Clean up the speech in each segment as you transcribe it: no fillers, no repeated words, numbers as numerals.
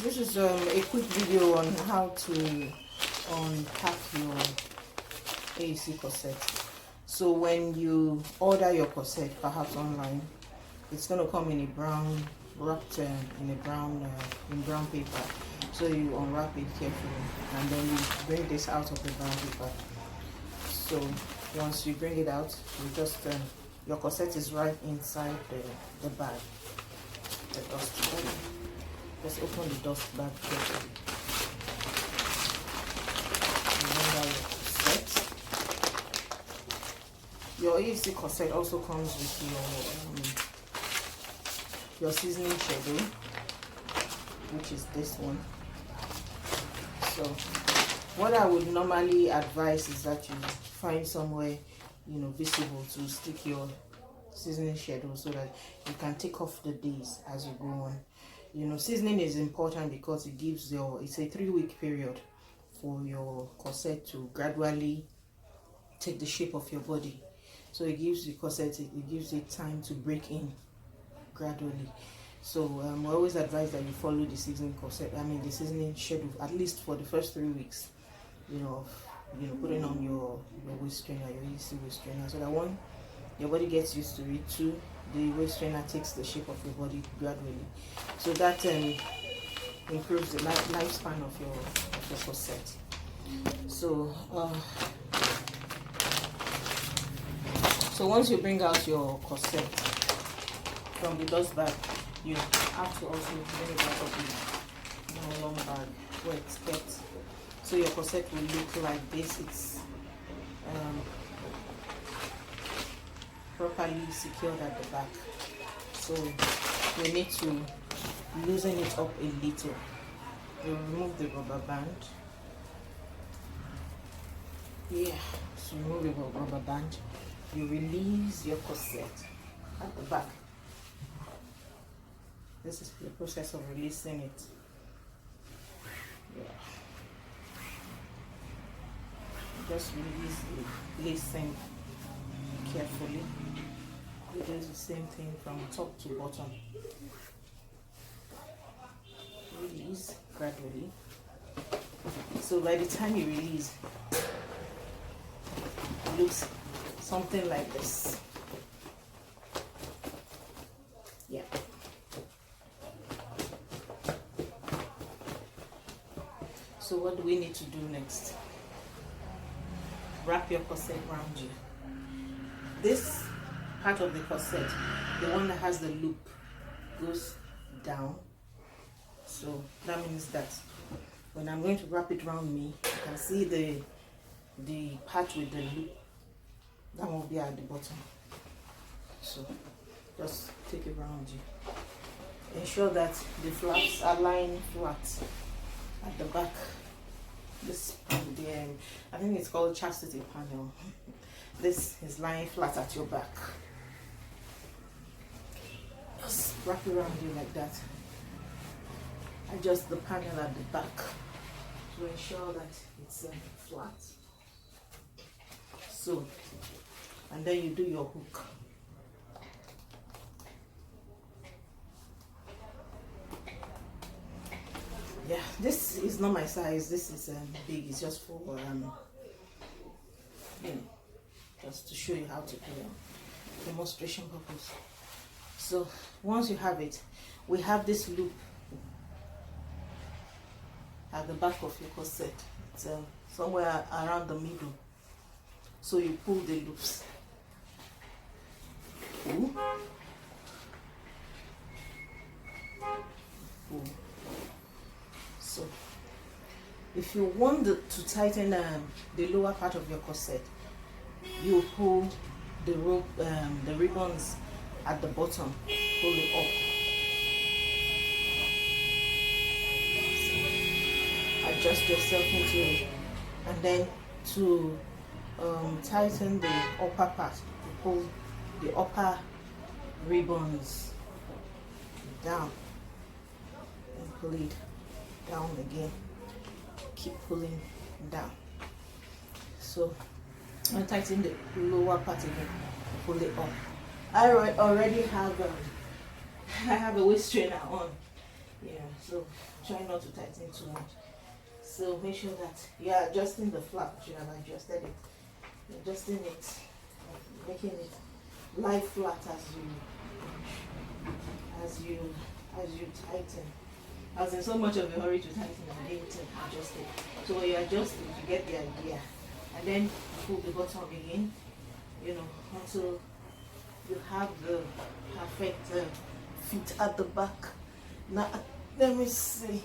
This is a quick video on how to unpack your AEC corset. So when you order your corset, perhaps online, it's going to come in a brown, wrapped in brown paper. So you unwrap it carefully, and then you bring this out of the brown paper. So once you bring it out, you just your corset is right inside the bag, the dust bag. Just open the dust bag carefully. Remember your corset. Your AEC corset also comes with your seasoning schedule, which is this one. So what I would normally advise is that you find somewhere visible to stick your seasoning schedule, so that you can take off the days as you go on. Seasoning is important because it gives it's a 3-week period for your corset to gradually take the shape of your body. So it gives the corset, it gives it time to break in gradually. So we always advise that you follow the seasoning the seasoning schedule, at least for the first 3 weeks. Putting on your waist trainer, your AEC waist trainer, so that one, your body gets used to it. 2, the waist trainer takes the shape of your body gradually. So that improves the lifespan of your corset. So once you bring out your corset from the dust bag, you have to also bring it out of the nylon bag where it's kept. So your corset will look like this. It's properly secured at the back. So we need to loosen it up a little. You remove the rubber band. So remove the rubber band. You release your corset at the back. This is the process of releasing it. Just release the lacing carefully. You do the same thing from top to bottom. Release gradually. So by the time you release, it looks something like this. So what do we need to do next? Wrap your corset around you. This part of the corset, the one that has the loop, goes down. So that means that when I'm going to wrap it around me, you can see the part with the loop. That will be at the bottom. So just take it around you. Ensure that the flaps are lying flat at the back. This I think it's called chastity panel. This is lying flat at your back. Just wrap it around you like that. Adjust the panel at the back to ensure that it's flat. So, and then you do your hook. Yeah, this is not my size. This is big. It's just for just to show you how to do it, demonstration purpose. So once you have it, we have this loop at the back of your corset. It's somewhere around the middle. So you pull the loops. Pull. Pull. So if you want to tighten the lower part of your corset, you pull the rope, the ribbons at the bottom, pull it up. Adjust yourself into it, and then to tighten the upper part, you pull the upper ribbons down and pull it down again. Keep pulling down. So I tighten the lower part again, pull it up. I already have I have a waist trainer on. Yeah, so try not to tighten too much. So make sure that you are adjusting the flap. You have adjusted it, adjusting it, making it lie flat as you tighten. I was in so much of a hurry to tighten, I didn't adjust it. So when you adjust it, you get the idea, and then pull the bottom again, you know, until you have the perfect fit at the back. Now let me see.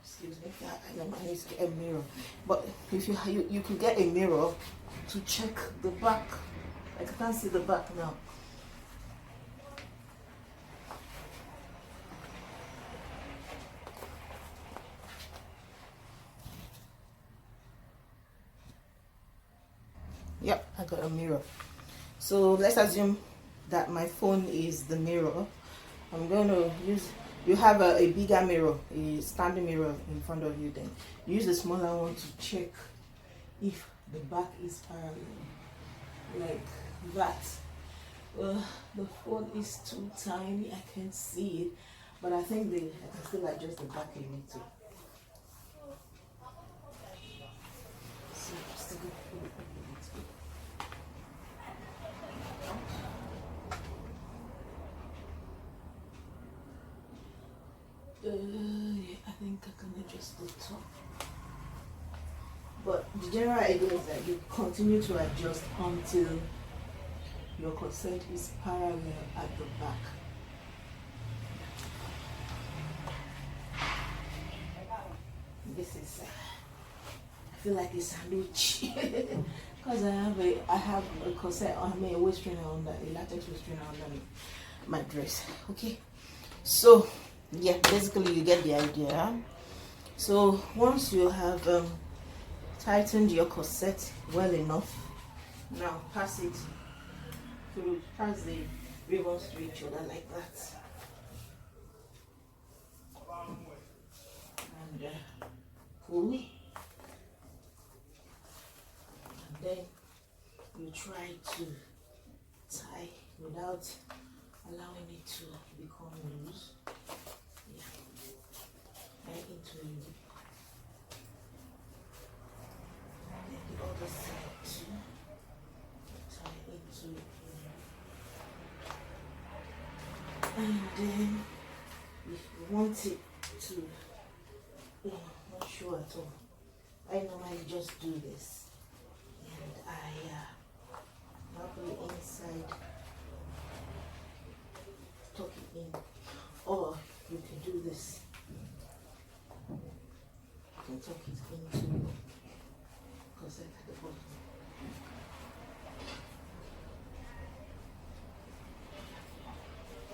Excuse me. I need to get a mirror. But if you could get a mirror to check the back. I can't see the back now. Yep, I got a mirror. So let's assume that my phone is the mirror. I'm going to use, you have a bigger mirror, a standing mirror in front of you, then use the smaller one to check if the back is parallel, like that. The phone is too tiny, I can't see it, but I think I can still adjust the back a little. So just a good yeah, I think I can adjust the top. But the general idea is that you continue to adjust until your corset is parallel at the back. This is, I feel like a sandwich because I have a corset on me, a waist trainer under, a latex waist trainer under my dress. Okay, so yeah, basically you get the idea. So once you have tightened your corset well enough, now pass it through, pass the ribbons to each other like that, and pull, and then you try to tie without allowing it to become loose. Into you. And the other side too. Tie into you. And then if you want it to, not sure at all, I normally just do this, and I wrap it inside, tuck it in, or you can do this. And tuck it into corset at the bottom.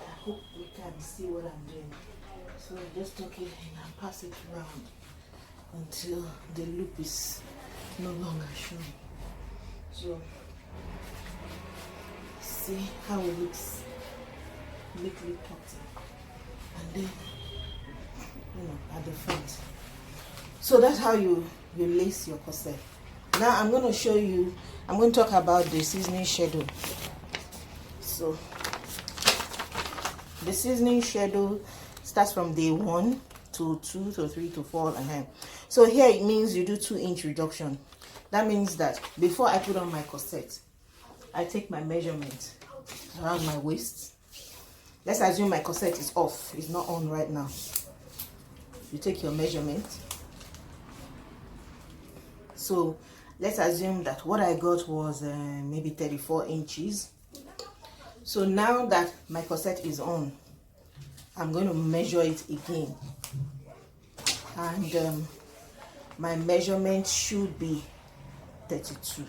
I hope you can see what I'm doing. So I just tuck it in and pass it around until the loop is no longer showing. So see how it looks neatly tucked in, and then at the front. So that's how you lace your corset. Now I'm going to show you, I'm going to talk about the seasoning schedule. So the seasoning schedule starts from day 1 to 2 to 3 to 4 and so here it means you do 2-inch reduction. That means that before I put on my corset, I take my measurement around my waist. Let's assume my corset is off, it's not on right now. You take your measurement. So let's assume that what I got was maybe 34 inches. So now that my corset is on, I'm going to measure it again. And my measurement should be 32.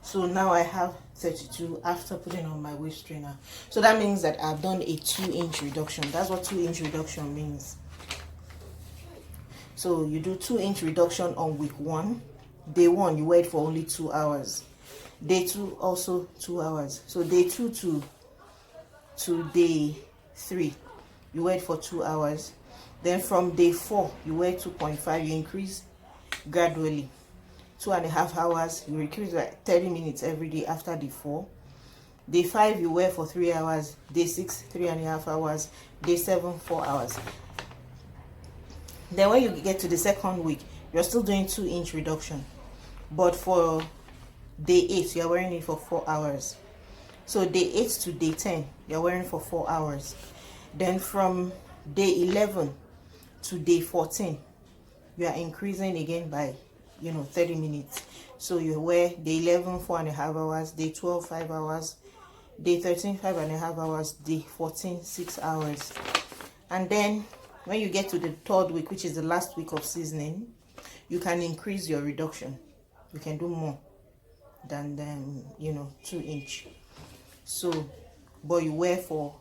So now I have 32 after putting on my waist trainer. So that means that I've done a 2-inch reduction. That's what 2-inch reduction means. So you do 2-inch reduction on week 1. Day 1 you wait for only 2 hours. Day 2 also 2 hours. So day 2 to day 3 you wait for 2 hours. Then from day 4 you wait 2.5. You increase gradually. 2.5 hours. You increase like 30 minutes every day after day 4. Day 5 you wear for 3 hours, day 6 3.5 hours, day 7 4 hours. Then when you get to the second week, you're still doing 2-inch reduction, but for day 8 you're wearing it for 4 hours. So day 8 to day 10 you're wearing for 4 hours. Then from day 11 to day 14 you are increasing again by 30 minutes. So you wear day 11 4.5 hours, day 12 5 hours, day 13 5.5 hours, day 14 6 hours. And then when you get to the third week, which is the last week of seasoning, you can increase your reduction. You can do more than 2-inch. So but you wear for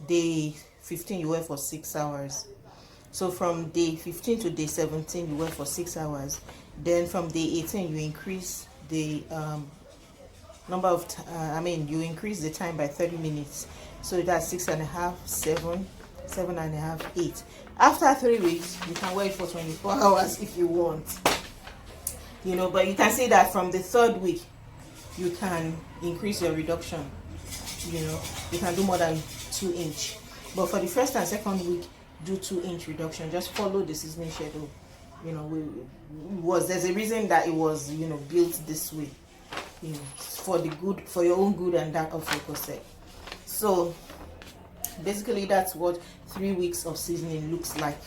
day 15 you wear for 6 hours. So from day 15 to day 17 you wear for 6 hours. Then from day 18 you increase the number of you increase the time by 30 minutes. So that's 6.5 7 7.5 8. After 3 weeks you can wear it for 24 hours if you want, but you can see that from the third week you can increase your reduction. You can do more than 2-inch, but for the first and second week do 2-inch reduction. Just follow the seasoning schedule. There's a reason that it was built this way, for your own good and that of your corset. So basically that's what 3 weeks of seasoning looks like.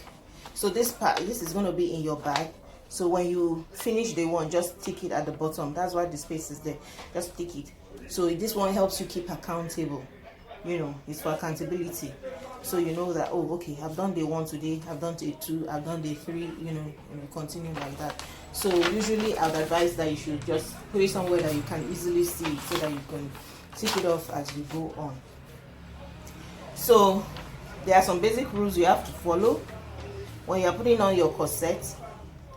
So this is going to be in your bag. So when you finish day 1, just tick it at the bottom. That's why the space is there. Just tick it. So this one helps you keep accountable. It's for accountability. So you know that, oh, okay, I've done day 1 today, I've done day 2, I've done day 3, continue like that. So usually I would advise that you should just put it somewhere that you can easily see it, so that you can tick it off as you go on. So there are some basic rules you have to follow when you're putting on your corset.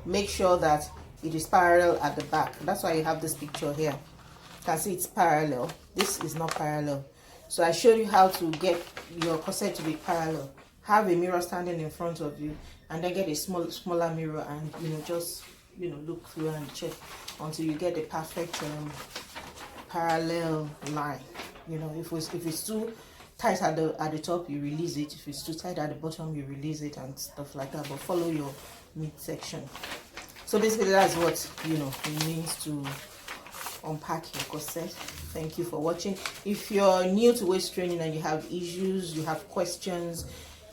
Make sure that it is parallel at the back. That's why you have this picture here. You can see it's parallel. This is not parallel. So I showed you how to get your corset to be parallel. Have a mirror standing in front of you, and then get a smaller mirror, and just look through and check until you get the perfect parallel line. If it's too tight at the top, you release it. If it's too tight at the bottom, you release it, and stuff like that. But follow your midsection. So basically that's what it means to unpack your corset. Thank you for watching. If you're new to waist training and you have issues, you have questions,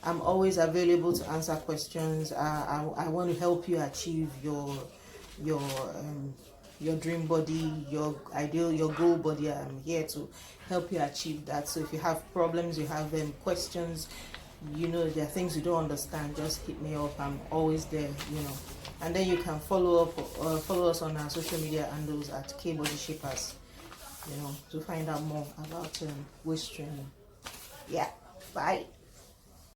I'm always available to answer questions. I want to help you achieve your dream body, your ideal, your goal body. I'm here to help you achieve that. So if you have problems, you have questions, there are things you don't understand, just hit me up. I'm always there. And then you can follow us on our social media handles at K Body Shapers, to find out more about waist training. Yeah, bye.